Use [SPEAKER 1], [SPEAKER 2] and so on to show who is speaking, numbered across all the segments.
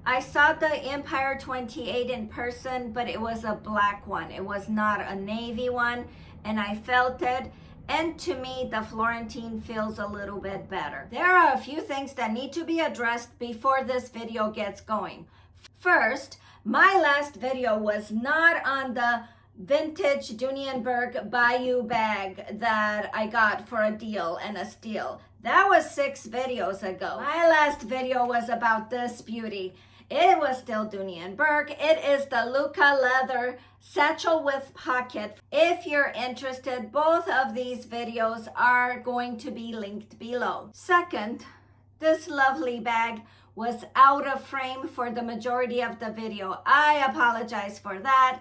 [SPEAKER 1] I saw the Empire 28 in person, but it was a black one. It was not a navy one, and I felt it. And to me, the Florentine feels a little bit better. There are a few things that need to be addressed before this video gets going. First, my last video was not on the vintage Dooney Bourke Bayou bag that I got for a deal and a steal. That was 6 videos ago. My last video was about this beauty. It was still Dooney Bourke. It is the luxe leather satchel with pocket. If you're interested, both of these videos are going to be linked below. Second, this lovely bag was out of frame for the majority of the video. I apologize for that.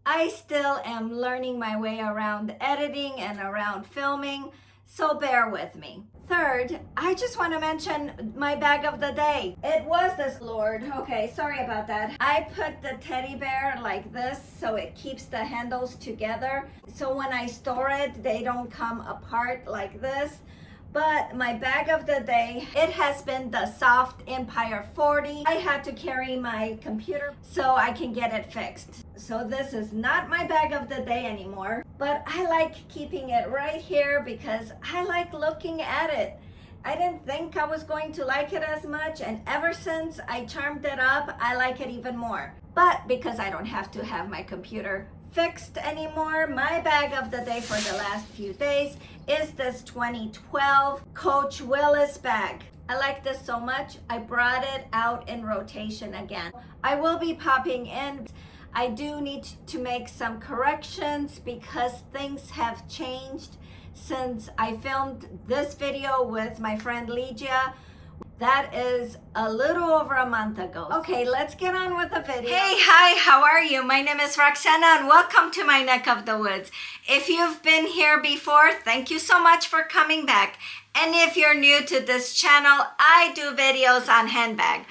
[SPEAKER 1] I still am learning my way around editing and around filming, so bear with me. Third, I just want to mention my bag of the day. It was this Lord. Okay, sorry about that. I put the teddy bear like this so it keeps the handles together. So when I store it, they don't come apart like this. But my bag of the day, it has been the soft Empire 40. I had to carry my computer so I can get it fixed. So this is not my bag of the day anymore, but I like keeping it right here because I like looking at it. I didn't think I was going to like it as much, and ever since I charmed it up, I like it even more. But because I don't have to have my computer fixed anymore, my bag of the day for the last few days is this 2012 Coach Willis bag. I like this so much, I brought it out in rotation again. I will be popping in. I do need to make some corrections because things have changed since I filmed this video with my friend Lygia. That is a little over a month ago. Okay, let's get on with the video. Hey, hi, how are you? My name is Roxana and welcome to my neck of the woods. If you've been here before, thank you so much for coming back. And if you're new to this channel, I do videos on handbags.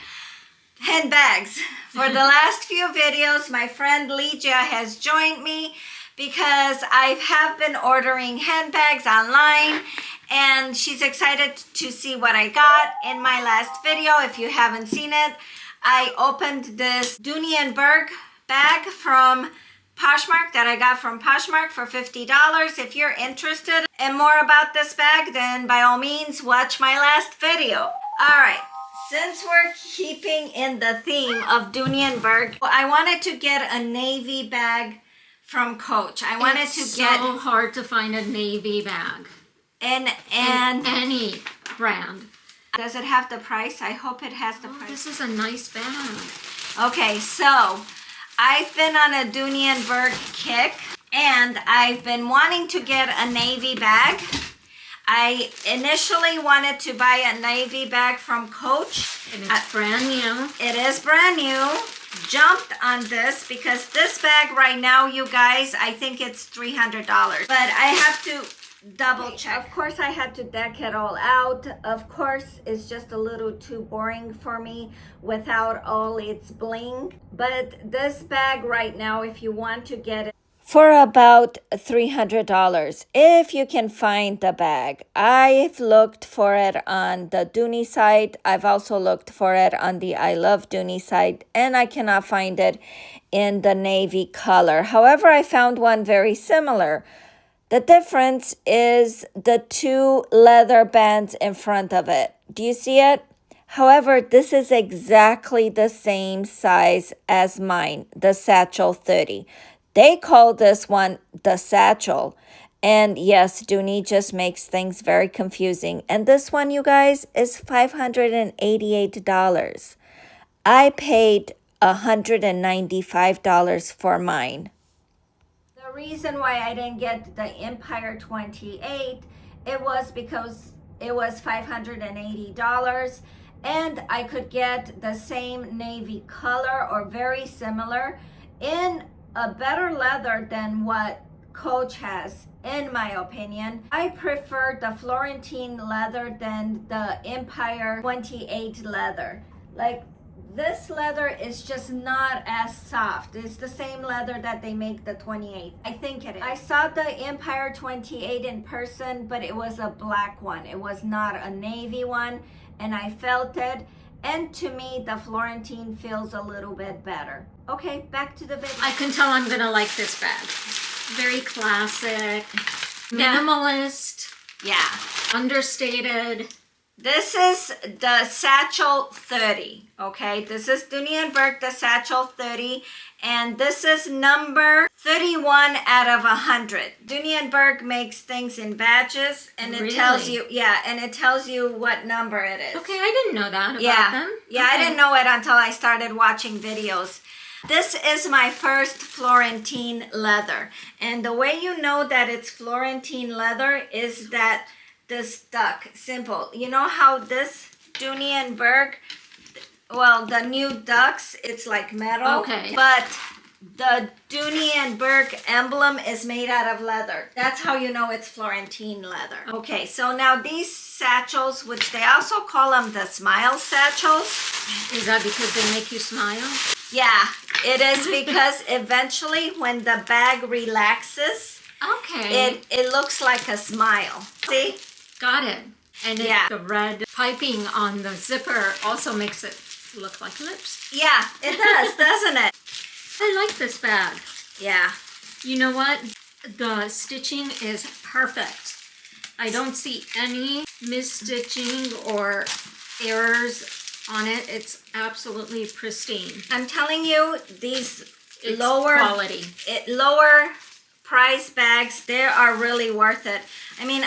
[SPEAKER 1] For the last few videos, my friend Lygia has joined me because I have been ordering handbags online, and she's excited to see what I got in my last video. If you haven't seen it, I opened this Dooney Bourke bag from Poshmark that I got from Poshmark for $50. If you're interested in more about this bag, then by all means, watch my last video. All right, since we're keeping in the theme of Dooney Bourke, I wanted to get a navy bag from Coach. I wanted to get...
[SPEAKER 2] It's so hard to find a navy bag.
[SPEAKER 1] And
[SPEAKER 2] any brand.
[SPEAKER 1] Does it have the price? I hope it has the price.
[SPEAKER 2] This is a nice bag.
[SPEAKER 1] Okay, so I've been on a Dooney Bourke kick, and I've been wanting to get a navy bag. I initially wanted to buy a navy bag from Coach.
[SPEAKER 2] And it's brand new.
[SPEAKER 1] It is brand new. Jumped on this because this bag right now, you guys, I think it's $300. But I have to double check. Of course, I had to deck it all out. Of course, it's just a little too boring for me without all its bling. But this bag right now, if you want to get it for about $300, if you can find the bag. I've looked for it on the Dooney site. I've also looked for it on the I Love Dooney site, and I cannot find it in the navy color. However, I found one very similar. The difference is the 2 leather bands in front of it. Do you see it? However, this is exactly the same size as mine, the Satchel 30. They call this one the Satchel. And yes, Dooney just makes things very confusing. And this one, you guys, is $588. I paid $195 for mine. The reason why I didn't get the Empire 28, it was because it was $580, and I could get the same navy color or very similar in a better leather than what Coach has, in my opinion. I prefer the Florentine leather than the Empire 28 leather. Like, this leather is just not as soft. It's the same leather that they make the 28. I think it is. I saw the Empire 28 in person, but it was a black one. It was not a navy one, and I felt it. And to me, the Florentine feels a little bit better. Okay, back to the video.
[SPEAKER 2] I can tell I'm gonna like this bag. Very classic, minimalist,
[SPEAKER 1] Yeah.
[SPEAKER 2] understated.
[SPEAKER 1] This is the Satchel 30, okay? This is Dooney Bourke, the Satchel 30, and this is number 31 out of 100. Dooney Bourke makes things in batches, and it tells you, and it tells you what number it is.
[SPEAKER 2] Okay, I didn't know that about them.
[SPEAKER 1] Yeah,
[SPEAKER 2] okay.
[SPEAKER 1] I didn't know it until I started watching videos. This is my first Florentine leather, and the way you know that it's Florentine leather is that this duck, simple. You know how this Dooney Bourke, well, the new ducks, it's like metal.
[SPEAKER 2] Okay.
[SPEAKER 1] But the Dooney Bourke emblem is made out of leather. That's how you know it's Florentine leather. Okay, so now these satchels, which they also call them the smile satchels.
[SPEAKER 2] Is that because they make you smile?
[SPEAKER 1] Yeah, it is because eventually when the bag relaxes,
[SPEAKER 2] Okay.
[SPEAKER 1] it looks like a smile. See?
[SPEAKER 2] Got it. And
[SPEAKER 1] Yeah.
[SPEAKER 2] the red piping on the zipper also makes it look like lips.
[SPEAKER 1] Yeah, it does, doesn't it?
[SPEAKER 2] I like this bag.
[SPEAKER 1] Yeah.
[SPEAKER 2] You know what? The stitching is perfect. I don't see any misstitching or errors on it. It's absolutely pristine.
[SPEAKER 1] I'm telling you, these
[SPEAKER 2] It's
[SPEAKER 1] lower
[SPEAKER 2] quality.
[SPEAKER 1] lower price bags, they are really worth it. I mean,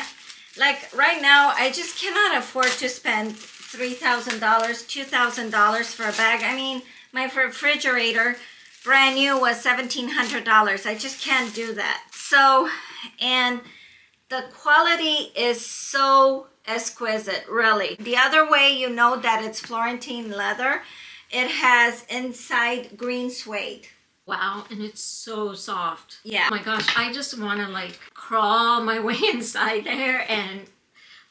[SPEAKER 1] like right now, I just cannot afford to spend $3,000, $2,000 for a bag. I mean, my refrigerator, brand new, was $1,700. I just can't do that. So, and the quality is so exquisite, really. The other way you know that it's Florentine leather, it has inside green suede.
[SPEAKER 2] Wow, and it's so soft.
[SPEAKER 1] Yeah.
[SPEAKER 2] Oh my gosh, I just want to like crawl my way inside there and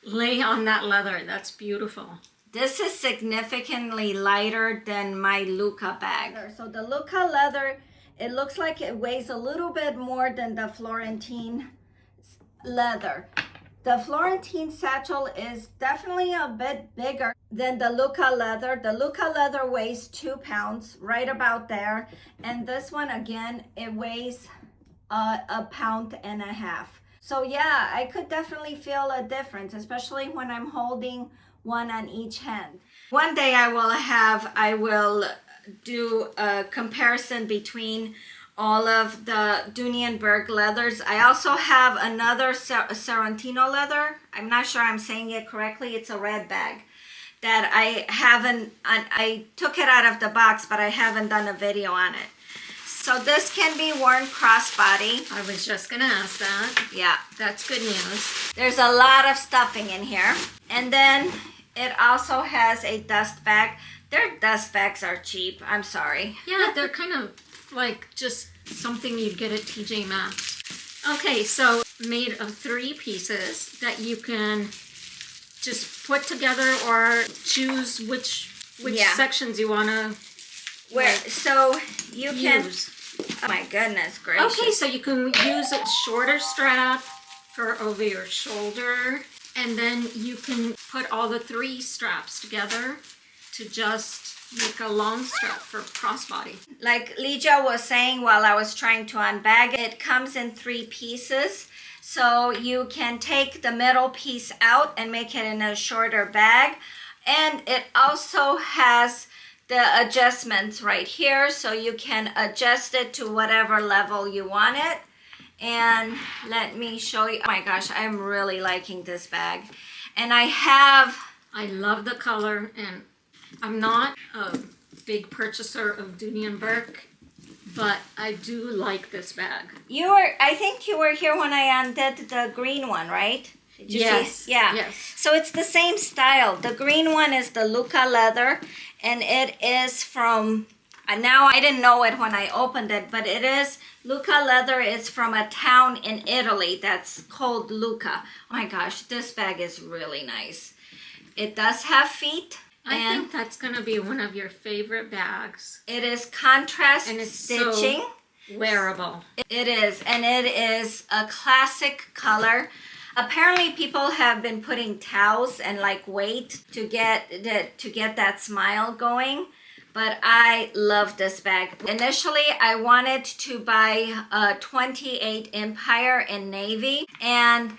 [SPEAKER 2] lay on that leather. That's beautiful.
[SPEAKER 1] This is significantly lighter than my Luca bag. So the Luca leather, it looks like it weighs a little bit more than the Florentine leather. The Florentine satchel is definitely a bit bigger than the Luca leather. The Luca leather weighs 2 pounds, right about there. And this one, again, it weighs a pound and a half. So yeah, I could definitely feel a difference, especially when I'm holding one on each hand. One day I will do a comparison between all of the Dooney Bourke leathers. I also have another Sorrentino leather. I'm not sure I'm saying it correctly. It's a red bag that I took it out of the box, but I haven't done a video on it. So this can be worn crossbody.
[SPEAKER 2] I was just gonna ask that.
[SPEAKER 1] Yeah.
[SPEAKER 2] That's good news.
[SPEAKER 1] There's a lot of stuffing in here. And then it also has a dust bag. Their dust bags are cheap. I'm sorry.
[SPEAKER 2] Yeah, they're kind of like just something you'd get at TJ Maxx. Okay, so made of 3 pieces that you can just put together or choose which sections you want to
[SPEAKER 1] so you can
[SPEAKER 2] use.
[SPEAKER 1] Oh my goodness gracious.
[SPEAKER 2] Okay, so you can use a shorter strap for over your shoulder, and then you can put all the 3 straps together to just make a long strap for crossbody.
[SPEAKER 1] Like Lija was saying while I was trying to unbag it, it comes in 3 pieces. So you can take the middle piece out and make it in a shorter bag. And it also has the adjustments right here, so you can adjust it to whatever level you want it. And let me show you. Oh my gosh, I'm really liking this bag. And
[SPEAKER 2] I love the color, and I'm not a big purchaser of Dooney Bourke, but I do like this bag.
[SPEAKER 1] I think you were here when I undid the green one, right? Did you see? Yeah.
[SPEAKER 2] Yes.
[SPEAKER 1] So it's the same style. The green one is the Luca leather, and it is from, now I didn't know it when I opened it, but it is, Luca leather is from a town in Italy that's called Luca. Oh my gosh, this bag is really nice. It does have feet.
[SPEAKER 2] I think that's going to be one of your favorite bags.
[SPEAKER 1] It is contrast
[SPEAKER 2] and it's
[SPEAKER 1] stitching.
[SPEAKER 2] So wearable.
[SPEAKER 1] It is, and it is a classic color. Apparently people have been putting towels and like weight to get that smile going. But I love this bag. Initially, I wanted to buy a 28 Empire in navy, and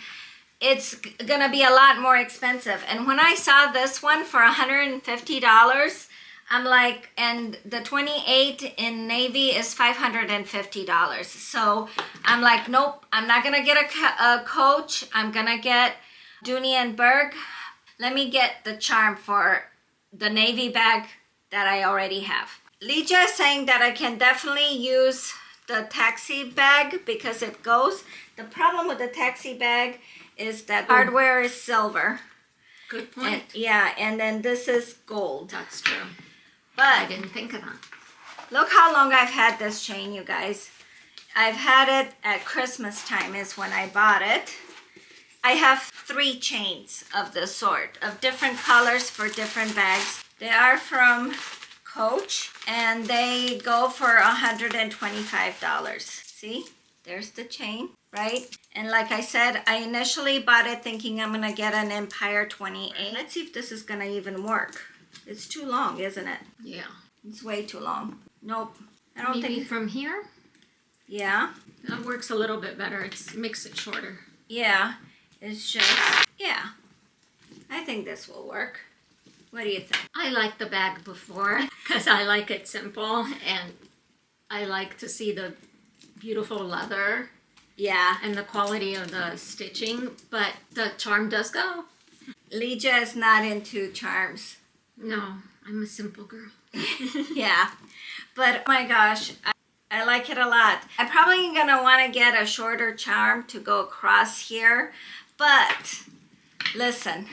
[SPEAKER 1] it's gonna be a lot more expensive. And when I saw this one for $150, I'm like, and the 28 in navy is $550. So I'm like, nope, I'm not gonna get a Coach. I'm gonna get Dooney Bourke. Let me get the charm for the navy bag that I already have. Lydia is saying that I can definitely use the taxi bag because it goes. The problem with the taxi bag is that hardware is silver.
[SPEAKER 2] Good point.
[SPEAKER 1] And, yeah, and then this is gold.
[SPEAKER 2] That's true.
[SPEAKER 1] But
[SPEAKER 2] I didn't think of that.
[SPEAKER 1] look how long I've had this chain, you guys. I've had it at Christmas time is when I bought it. I have 3 chains of this sort, of different colors for different bags. They are from Coach, and they go for $125. See, there's the chain, right? And like I said, I initially bought it thinking I'm gonna get an Empire 28. Let's see if this is gonna even work. It's too long, isn't it?
[SPEAKER 2] Yeah.
[SPEAKER 1] It's way too long. Nope. I don't
[SPEAKER 2] Maybe
[SPEAKER 1] think.
[SPEAKER 2] from here?
[SPEAKER 1] Yeah.
[SPEAKER 2] That works a little bit better. Makes it shorter.
[SPEAKER 1] Yeah. It's just, yeah. I think this will work. What do you think?
[SPEAKER 2] I liked the bag before because I like it simple and I like to see the beautiful leather.
[SPEAKER 1] Yeah.
[SPEAKER 2] And the quality of the stitching, but the charm does go.
[SPEAKER 1] Lydia is not into charms.
[SPEAKER 2] No, I'm a simple girl.
[SPEAKER 1] Yeah. But oh my gosh, I like it a lot. I'm probably gonna want to get a shorter charm to go across here. But listen,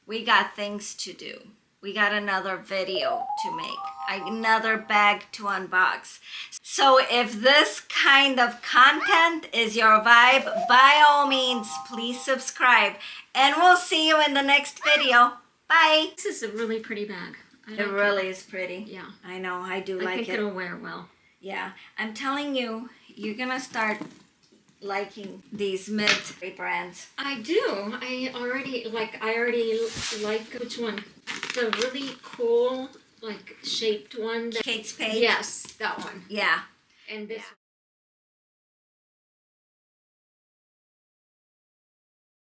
[SPEAKER 1] we got things to do. We got another video to make, another bag to unbox. So if this kind of content is your vibe, by all means, please subscribe. And we'll see you in the next video. Bye.
[SPEAKER 2] This is a really pretty bag.
[SPEAKER 1] It really is pretty.
[SPEAKER 2] Yeah.
[SPEAKER 1] I know, I do
[SPEAKER 2] I
[SPEAKER 1] like
[SPEAKER 2] think
[SPEAKER 1] it.
[SPEAKER 2] it'll wear well.
[SPEAKER 1] Yeah, I'm telling you, you're gonna start liking these mid brands.
[SPEAKER 2] I do. I already like which one? The really cool, like shaped one.
[SPEAKER 1] Kate Spade?
[SPEAKER 2] Yes, that one.
[SPEAKER 1] Yeah.
[SPEAKER 2] And this